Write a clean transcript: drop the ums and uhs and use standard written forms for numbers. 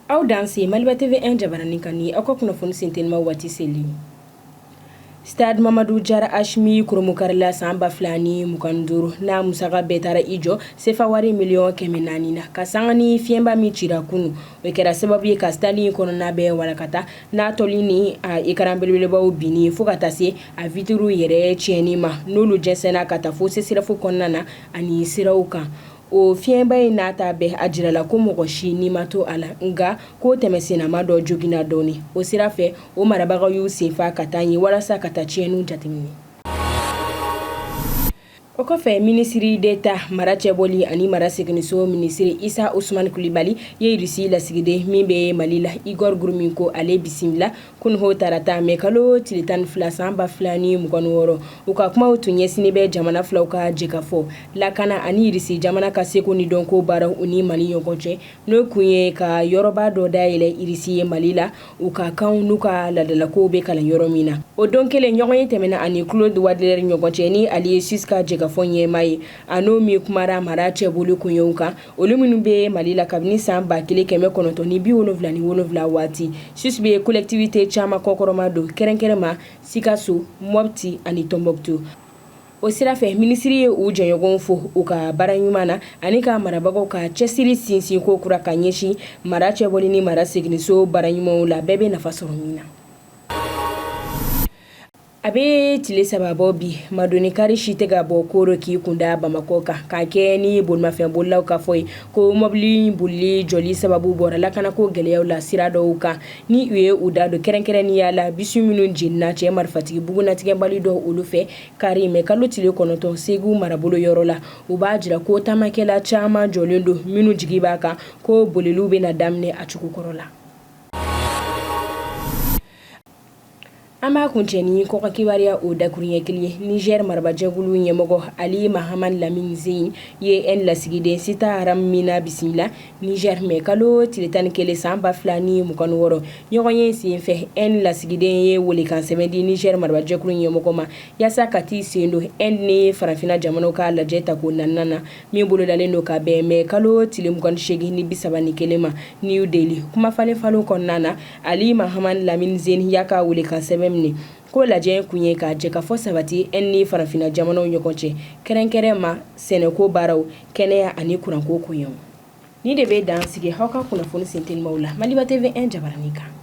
aw danse Maliba TV 1 jabarani kani aw ka kunnafoni sentelima waati seli Stade Mamadou Diarra Hashimi Kurumukarila san 2025 na musaka betara ijo sefa wari miliyɔn 400 na ka sanga ni fiɛnba min cira kunu o kɛra sababu ye ka stade kɔnɔna bɛɛ walakata n'a tɔli ni ekaran belebelebaw bini fo ka taa se a vituru yɛrɛ tiɲɛni ma n'olu jɛnsɛnna ka taa fo sesirafo kɔnɔna na ani siraw kan o fiɛnba ye n'a ta bɛɛ a jirala ko mɔgɔ si ni ma to a la nka ko tɛmɛsenama dɔ jogina dɔɔni o sira fɛ o marabagaw y'u senfa ka taa ɲɛ walasa ka taa tiɲɛniw jateminɛ o kɔfɛ minisiri d'État mara cɛbɔli ani mara seginiso minisiri Isa Usman Kulibali ye irisi lasigiden min bɛ Mali la Igor Gurmin ko ale bisimila kunho tarata mɛ kalo tile 12 san 2026 u ka kumaw tun ɲɛsini bɛ jamana filaw ka jɛkafɔ lakana ani irisi jamana ka seko ni dɔnko baaraw u ni Mali ɲɔgɔn cɛ n'o kun ye ka yɔrɔba dɔ dayɛlɛ irisi ye Mali la u ka kanw n'u ka ladalakow bɛ kalan yɔrɔ min na o don kelen ɲɔgɔn ye tɛmɛna ani Claude Wadler ɲɔgɔn cɛ ni ali ye Siska jɛkafɔ ɲɛma ye a n'o min kumara mara cɛboli kunyew kan olu minnu bɛ Mali la kabini san 1977 waati sus bɛ collectivité caman kɔkɔrɔma don kɛrɛnkɛrɛnma Sikaso Mopti ani Tombouctou o sira fɛ minisiri ye u jɛɲɔgɔnw fo u ka baara ɲuman na ani ka marabagaw ka cɛsiri sinsin ko kura ka ɲɛsin mara cɛboli ni mara seginiso baara ɲumanw la bɛɛ bɛ nafa sɔrɔ min na a bɛ tile 3 bɔ bi madoni kari si tɛ ka bɔ koro k'i kunda Bamakɔ kan k'a kɛ ni bolimafɛn bolilaw ka fɔ ye ko mobili bolili jɔli sababu bɔra lakanako gɛlɛyaw la sira dɔw kan ni u ye u da don kɛrɛnkɛrɛnnenya la bisu minnu jenina cɛ marifatigi bugunatigɛbali dɔ olu fɛ kari mɛ kalo tile 9 Segu marabolo yɔrɔ la u b'a jira ko taamakɛla caman jɔlen don minnu jigi b'a kan ko boliliw bɛna daminɛ a cogo kɔrɔ la an b'a kuncɛ ni kɔkɔ kibaruya o dakuruɲɛ kelen ye Niger marabajɛkulu ɲɛmɔgɔ Ali Mahaman Lamine Zein ye en lasigiden Sita Haram Mina bisimila Niger mɛ kalo tile 11 san 2026 ɲɔgɔn ye sen fɛ en lasigiden ye welekan sɛbɛn di Niger marabajɛkulu ɲɛmɔgɔ ma yaasa ka t'i sen don en ni farafinna jamanaw ka lajɛ ta ko naaninan na min bolodalen don ka bɛn mɛ kalo tile 28 ni 31 ma New Delhi kuma falen kɔnɔna na Ali Mahaman Lamine Zein y'a ka welekan sɛbɛn ko lajɛ kun ye ka jɛkafɔ sabati en ni farafinna jamanaw ɲɔgɔn cɛ kɛrɛnkɛrɛnma sɛnɛko baaraw kɛnɛya ani kuranko koɲɛw ni de bɛ dan sigi aw ka kunnafoni sentelimaw la Maliba TV 1 jabarani kan